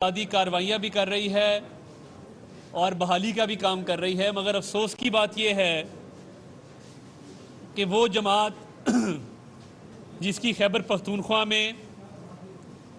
आदि कार्रवाइयाँ भी कर रही है और बहाली का भी काम कर रही है, मगर अफसोस की बात यह है कि वो जमात जिसकी खैबर पख्तूनख्वा में,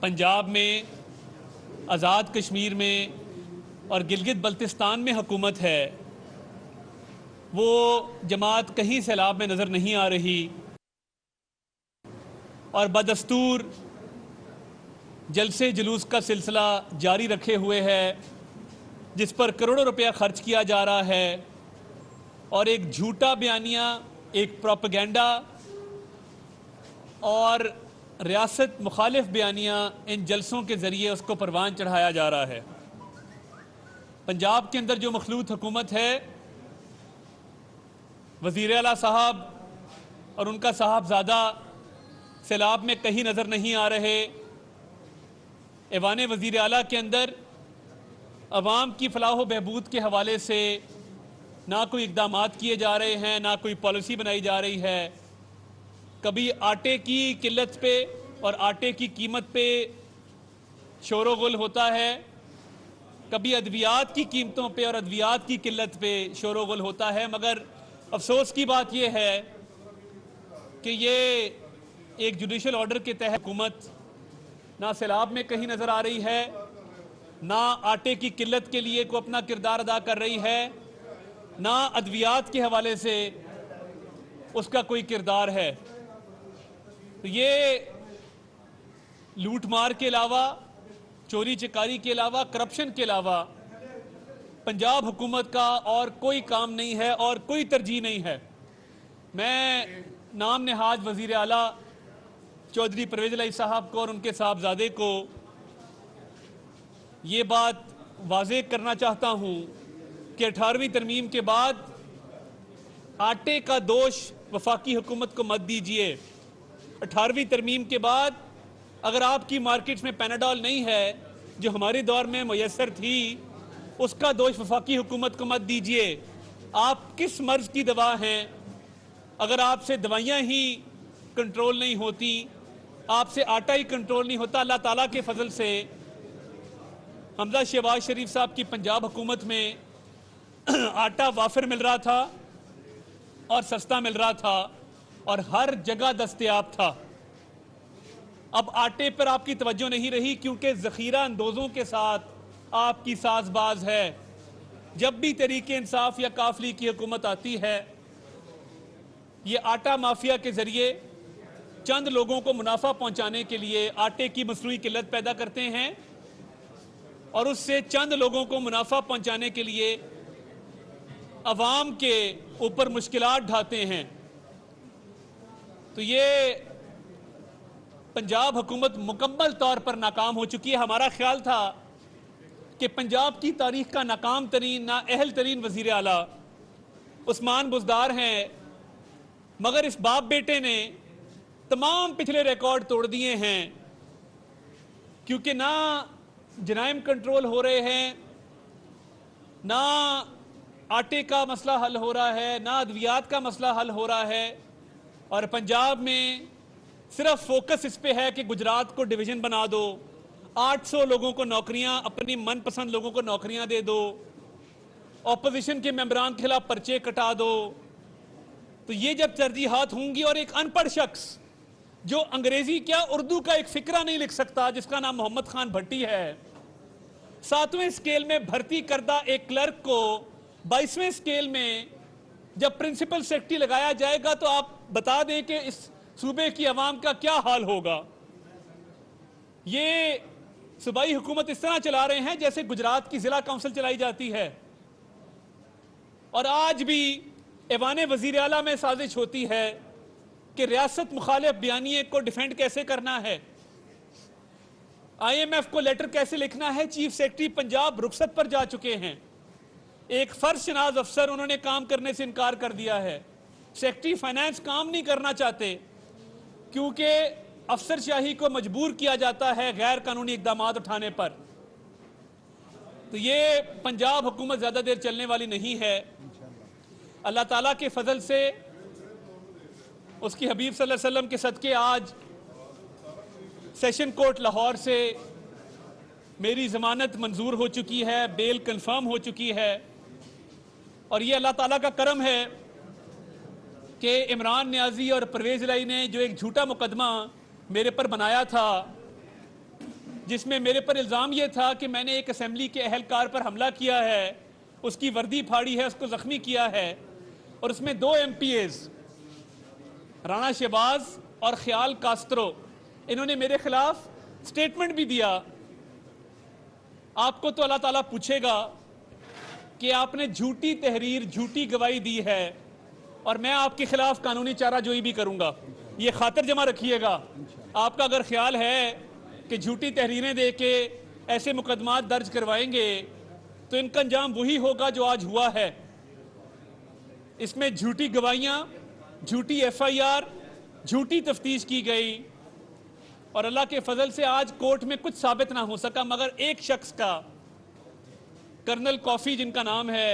पंजाब में, आज़ाद कश्मीर में और गिलगित बल्तिस्तान में हुकूमत है, वो जमात कहीं सैलाब में नज़र नहीं आ रही और बदस्तूर जलसे जुलूस का सिलसिला जारी रखे हुए है, जिस पर करोड़ों रुपया खर्च किया जा रहा है और एक झूठा बयानिया, एक प्रोपेगेंडा और रियासत मुखालिफ बयानिया इन जलसों के ज़रिए उसको परवान चढ़ाया जा रहा है। पंजाब के अंदर जो मखलूत हुकूमत है, वज़ीर आला साहब और उनका साहबजादा सैलाब में कहीं नज़र नहीं आ रहे। ऐवान वज़ीर आला के अंदर अवाम की फलाह बहबूद के हवाले से ना कोई इक़दामात किए जा रहे हैं, ना कोई पॉलिसी बनाई जा रही है। कभी आटे की किल्लत पे और आटे की कीमत पे शोर गुल होता है, कभी अद्वियात की कीमतों पे और अद्वियात की किल्लत पे शोर गुल होता है। मगर अफसोस की बात यह है कि ये एक जुडिशल ऑर्डर के तहत हुकूमत ना सैलाब में कहीं नज़र आ रही है, ना आटे की किल्लत के लिए को अपना किरदार अदा कर रही है, ना अद्वियात के हवाले से उसका कोई किरदार है। तो ये लूट मार के अलावा, चोरी चकारी के अलावा, करप्शन के अलावा पंजाब हुकूमत का और कोई काम नहीं है और कोई तरजीह नहीं है। मैं नाम नहाज वज़ीर आला चौधरी परवेज़ इलाही साहब को और उनके साहबजादे को ये बात वाज़ेह करना चाहता हूँ कि 18वीं तरमीम के बाद आटे का दोष वफाकी हुकूमत को मत दीजिए। 18वीं तरमीम के बाद अगर आपकी मार्केट में पैनाडोल नहीं है जो हमारे दौर में मुयस्सर थी, उसका दोष वफाकी हुकूमत को मत दीजिए। आप किस मर्ज़ की दवा हैं? अगर आपसे दवाइयाँ ही कंट्रोल नहीं होती, आपसे आटा ही कंट्रोल नहीं होता। अल्लाह ताला के फजल से हमजा शहबाज शरीफ साहब की पंजाब हुकूमत में आटा वाफिर मिल रहा था और सस्ता मिल रहा था और हर जगह दस्तयाब था। अब आटे पर आपकी तवज्जो नहीं रही क्योंकि ज़ख़ीरा अंदोज़ों के साथ आपकी साजबाज है। जब भी तहरीक इंसाफ या काफली की हुकूमत आती है, ये आटा माफिया के ज़रिए चंद लोगों को मुनाफा पहुंचाने के लिए आटे की मसनूई किल्लत पैदा करते हैं और उससे चंद लोगों को मुनाफा पहुंचाने के लिए अवाम के ऊपर मुश्किलात ढाते हैं। तो ये पंजाब हुकूमत मुकम्मल तौर पर नाकाम हो चुकी है। हमारा ख्याल था कि पंजाब की तारीख का नाकाम तरीन, नाअहल तरीन वज़ीर आला उस्मान बुज़दार हैं, मगर इस बाप बेटे ने तमाम पिछले रिकॉर्ड तोड़ दिए हैं क्योंकि ना जराइम कंट्रोल हो रहे हैं, ना आटे का मसला हल हो रहा है, ना अद्वियात का मसला हल हो रहा है। और पंजाब में सिर्फ फोकस इस पे है कि गुजरात को डिवीज़न बना दो, 800 लोगों को नौकरियां, अपनी मनपसंद लोगों को नौकरियां दे दो, ऑपोजिशन के मेंबरान के खिलाफ पर्चे कटा दो। तो ये जब तरजीहात होंगी और एक अनपढ़ शख्स जो अंग्रेजी क्या उर्दू का एक फिक्रा नहीं लिख सकता, जिसका नाम मोहम्मद खान भट्टी है, 7वें स्केल में भर्ती करदा एक क्लर्क को 22वें स्केल में जब प्रिंसिपल सेक्रेटरी लगाया जाएगा तो आप बता दें कि इस सूबे की आवाम का क्या हाल होगा। ये सूबाई हुकूमत इस तरह चला रहे हैं जैसे गुजरात की जिला काउंसिल चलाई जाती है। और आज भी ऐवान वज़ीर आला में साजिश होती है कि रियासत मुखालिफ बयानिए को डिफेंड कैसे करना है, IMF को लेटर कैसे लिखना है। चीफ सेक्रेटरी पंजाब रुखसत पर जा चुके हैं, एक फर्ज शनाज अफसर उन्होंने काम करने से इनकार कर दिया है। सेक्रेटरी फाइनेंस काम नहीं करना चाहते क्योंकि अफसरशाही को मजबूर किया जाता है गैर कानूनी इकदामात उठाने पर। तो ये पंजाब हुकूमत ज़्यादा देर चलने वाली नहीं है। अल्लाह ताला के फजल से, उसकी हबीब सल्लल्लाहु अलैहि वसल्लम के सदके आज सेशन कोर्ट लाहौर से मेरी ज़मानत मंजूर हो चुकी है, बेल कंफर्म हो चुकी है। और ये अल्लाह ताला का करम है कि इमरान नियाजी और परवेज़ इलाही ने जो एक झूठा मुकदमा मेरे पर बनाया था, जिसमें मेरे पर इल्ज़ाम ये था कि मैंने एक असेंबली के अहलकार पर हमला किया है, उसकी वर्दी फाड़ी है, उसको ज़ख्मी किया है, और उसमें 2 MPAs राणा शहबाज और ख्याल कास्त्रो, इन्होंने मेरे खिलाफ स्टेटमेंट भी दिया। आपको तो अल्लाह ताला पूछेगा कि आपने झूठी तहरीर, झूठी गवाही दी है, और मैं आपके खिलाफ कानूनी चाराजोई भी करूंगा। ये खातिर जमा रखिएगा। आपका अगर ख्याल है कि झूठी तहरीरें दे के ऐसे मुकदमात दर्ज करवाएंगे तो इनका अंजाम वही होगा जो आज हुआ है। इसमें झूठी गवाहियां, झूठी FIR, झूठी तफ्तीश की गई, और अल्लाह के फजल से आज कोर्ट में कुछ साबित ना हो सका, मगर एक शख्स का, कर्नल कॉफी जिनका नाम है,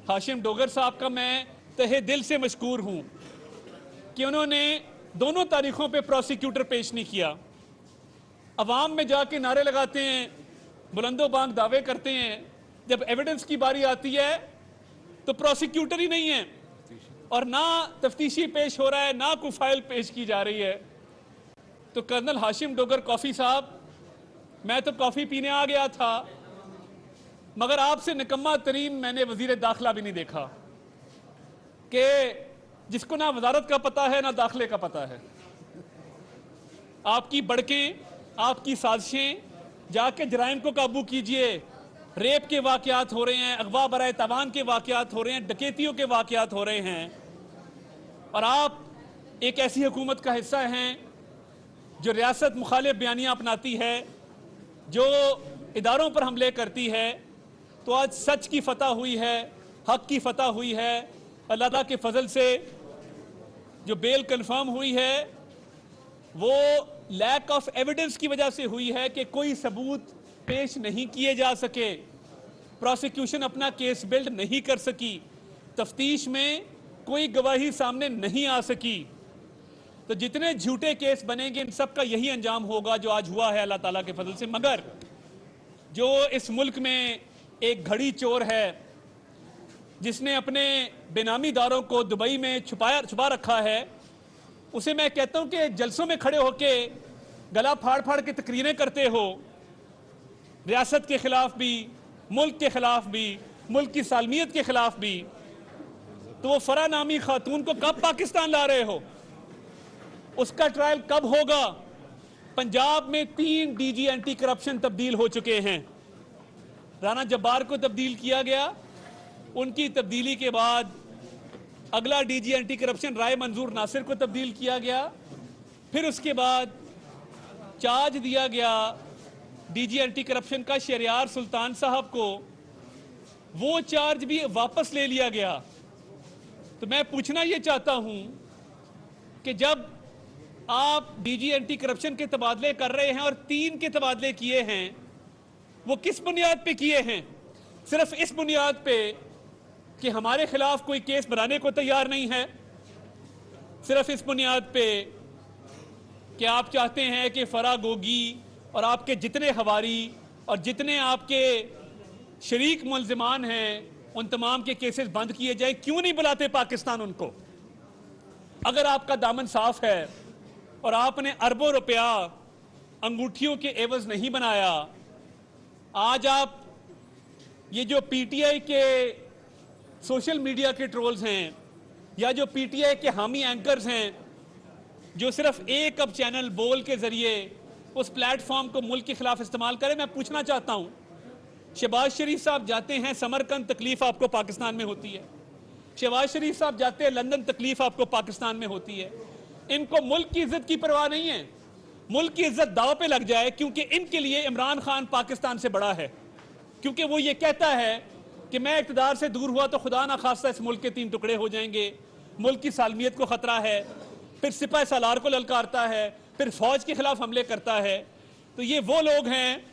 हाशिम डोगर साहब का मैं तहे दिल से मशकूर हूं कि उन्होंने दोनों तारीखों पे प्रोसिक्यूटर पेश नहीं किया। अवाम में जाके नारे लगाते हैं, बुलंदो बांग दावे करते हैं, जब एविडेंस की बारी आती है तो प्रोसिक्यूटर ही नहीं है, और ना तफ्तीशी पेश हो रहा है, ना कोई फाइल पेश की जा रही है। तो कर्नल हाशिम डोगर कॉफी साहब, मैं तो कॉफी पीने आ गया था, मगर आपसे निकम्मा तरीन मैंने वजीर दाखिला भी नहीं देखा, कि जिसको ना वजारत का पता है ना दाखिले का पता है। आपकी बड़कें, आपकी साजिशें, जाके जराइम को काबू कीजिए। रेप के वाकयात हो रहे हैं, अगवा बराए तवान के वाकयात हो रहे हैं, डकैतियों के वाकयात हो रहे हैं, और आप एक ऐसी हुकूमत का हिस्सा हैं जो रियासत मुखालिफ बयानियाँ अपनाती है, जो इदारों पर हमले करती है। तो आज सच की फतह हुई है, हक की फतह हुई है। अल्लाह ताला के फजल से जो बेल कंफर्म हुई है वो लैक ऑफ एविडेंस की वजह से हुई है कि कोई सबूत पेश नहीं किए जा सके, प्रोसिक्यूशन अपना केस बिल्ड नहीं कर सकी, तफ्तीश में कोई गवाही सामने नहीं आ सकी। तो जितने झूठे केस बनेंगे इन सब का यही अंजाम होगा जो आज हुआ है अल्लाह ताला के फजल से। मगर जो इस मुल्क में एक घड़ी चोर है जिसने अपने बेनामीदारों को दुबई में छुपा रखा है, उसे मैं कहता हूं कि जलसों में खड़े होके गला फाड़ फाड़ के तकरीरें करते हो, रियासत के खिलाफ भी, मुल्क के खिलाफ भी, मुल्क की सालमियत के खिलाफ भी, तो वो फरा नामी खातून को कब पाकिस्तान ला रहे हो? उसका ट्रायल कब होगा? पंजाब में 3 DG एंटी करप्शन तब्दील हो चुके हैं। राणा जब्बार को तब्दील किया गया, उनकी तब्दीली के बाद अगला DG एंटी करप्शन राय मंजूर नासिर को तब्दील किया गया, फिर उसके बाद चार्ज दिया गया DG एंटी करप्शन का शहरियार सुल्तान साहब को, वो चार्ज भी वापस ले लिया गया। तो मैं पूछना ये चाहता हूं कि जब आप DG एंटी करप्शन के तबादले कर रहे हैं और 3 के तबादले किए हैं, वो किस बुनियाद पे किए हैं? सिर्फ इस बुनियाद पे कि हमारे खिलाफ कोई केस बनाने को तैयार नहीं है, सिर्फ इस बुनियाद पे कि आप चाहते हैं कि फरा गोगी और आपके जितने हवारी और जितने आपके शरीक मुल्जिमान हैं उन तमाम के केसेस बंद किए जाए। क्यों नहीं बुलाते पाकिस्तान उनको? अगर आपका दामन साफ है और आपने अरबों रुपया अंगूठियों के एवज नहीं बनाया, आज आप ये जो PTI के सोशल मीडिया के ट्रोल्स हैं या जो PTI के हामी एंकर्स हैं जो सिर्फ एक अब चैनल बोल के जरिए उस प्लेटफॉर्म को मुल्क के खिलाफ इस्तेमाल करें, मैं पूछना चाहता हूं, शहबाज शरीफ साहब जाते हैं समरकंद, तकलीफ आपको पाकिस्तान में होती है। शहबाज शरीफ साहब जाते हैं लंदन, तकलीफ आपको पाकिस्तान में होती है। इनको मुल्क की इज्जत की परवाह नहीं है। मुल्क की इज्जत दाव पे लग जाए क्योंकि इनके लिए इमरान खान पाकिस्तान से बड़ा है, क्योंकि वो ये कहता है कि मैं इक़्तिदार से दूर हुआ तो खुदा ना खास्ता इस मुल्क के 3 टुकड़े हो जाएंगे, मुल्क की सालमियत को खतरा है, फिर सिपाह सालार को ललकारता है, फिर फौज के खिलाफ हमले करता है। तो ये वो लोग हैं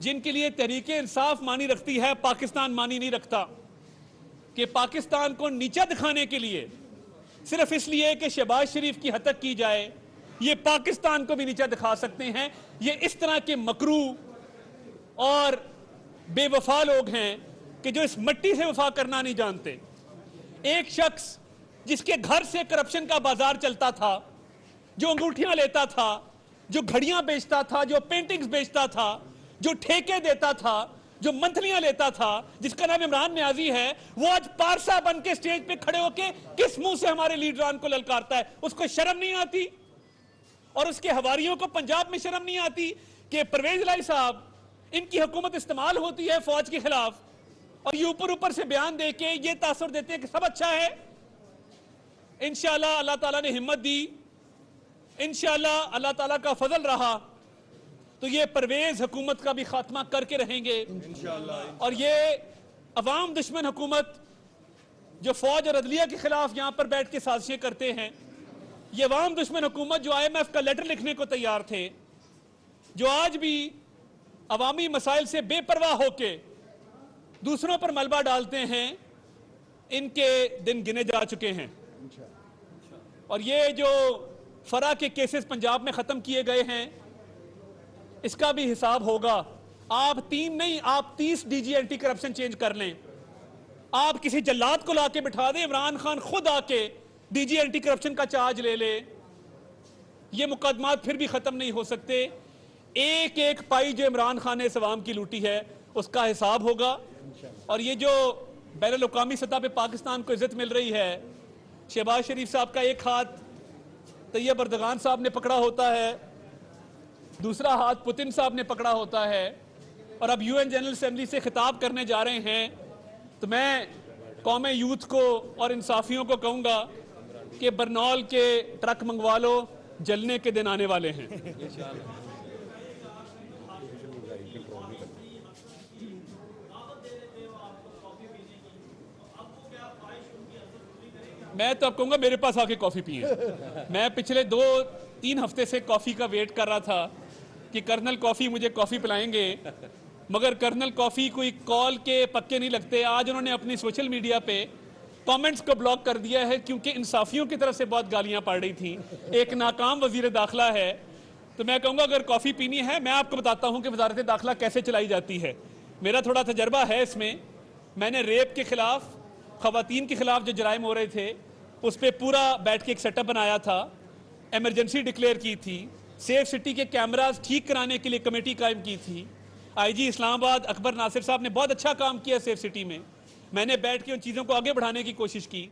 जिनके लिए तहरीक इंसाफ मानी रखती है, पाकिस्तान मानी नहीं रखता। कि पाकिस्तान को नीचा दिखाने के लिए, सिर्फ इसलिए कि शहबाज शरीफ की हतक की जाए, ये पाकिस्तान को भी नीचा दिखा सकते हैं। ये इस तरह के मकरू और बेवफा लोग हैं कि जो इस मिट्टी से वफा करना नहीं जानते। एक शख्स जिसके घर से करप्शन का बाजार चलता था, जो अंगूठियां लेता था, जो घड़ियां बेचता था, जो पेंटिंग्स बेचता था, जो ठेके देता था, जो मंथलियां लेता था, जिसका नाम इमरान नियाजी है, वो आज पारसा बन के स्टेज पे खड़े होके किस मुंह से हमारे लीडरान को ललकारता है? उसको शर्म नहीं आती? और उसके हवारियों को पंजाब में शर्म नहीं आती कि परवेज लाई साहब, इनकी हुकूमत इस्तेमाल होती है फौज के खिलाफ, और ये ऊपर ऊपर से बयान दे के ये तासुर देते हैं कि सब अच्छा है। इंशाअल्लाह अल्लाह ताला ने हिम्मत दी, इंशाअल्लाह अल्लाह ताला का फजल रहा तो ये परवेज हुकूमत का भी खात्मा करके रहेंगे इंशाअल्लाह। और ये अवाम दुश्मन हुकूमत जो फौज और अदलिया के खिलाफ यहां पर बैठ के साजिशें करते हैं, ये अवाम दुश्मन हुकूमत जो IMF का लेटर लिखने को तैयार थे, जो आज भी अवामी मसाइल से बेपरवाह होके दूसरों पर मलबा डालते हैं, इनके दिन गिने जा चुके हैं। और ये जो फरा के केसेस पंजाब में खत्म किए गए हैं, इसका भी हिसाब होगा। आप 3 नहीं, आप 30 DG एंटी करप्शन चेंज कर लें, आप किसी जल्लाद को लाके बिठा दें, इमरान खान खुद आके DG एंटी करप्शन का चार्ज ले ले, ये मुकदमात फिर भी खत्म नहीं हो सकते। एक एक पाई जो इमरान खान ने इस अवाम की लूटी है उसका हिसाब होगा। और ये जो बैनुल-अक़वामी सतह पे पाकिस्तान को इज्जत मिल रही है, शहबाज शरीफ साहब का एक हाथ तैयब अर्दगान साहब ने पकड़ा होता है, दूसरा हाथ पुतिन साहब ने पकड़ा होता है, और अब UN जनरल असेंबली से खिताब करने जा रहे हैं। तो मैं कौम यूथ को और इंसाफियों को कहूँगा कि बरनौल के ट्रक मंगवा लो, जलने के दिन आने वाले हैं। मैं तो अब कहूँगा मेरे पास आके कॉफ़ी पिए। मैं पिछले 2-3 हफ्ते से कॉफ़ी का वेट कर रहा था कि कर्नल कॉफ़ी मुझे कॉफ़ी पिलाएंगे, मगर कर्नल कॉफ़ी कोई कॉल के पक्के नहीं लगते। आज उन्होंने अपनी सोशल मीडिया पे कमेंट्स को ब्लॉक कर दिया है क्योंकि इंसाफियों की तरफ से बहुत गालियां पड़ रही थी। एक नाकाम वजीर दाखिला है। तो मैं कहूँगा अगर कॉफ़ी पीनी है, मैं आपको बताता हूँ कि वजारत दाखिला कैसे चलाई जाती है। मेरा थोड़ा तजर्बा है इसमें। मैंने रेप के खिलाफ, ख़वातीन के खिलाफ जो जराइम हो रहे थे, उस पर पूरा बैठ के एक सेटअप बनाया था, एमरजेंसी डिक्लेयर की थी, सेफ सिटी के कैमरास ठीक कराने के लिए कमेटी कायम की थी। IG इस्लामाबाद अकबर नासिर साहब ने बहुत अच्छा काम किया सेफ सिटी में। मैंने बैठ के उन चीज़ों को आगे बढ़ाने की कोशिश की।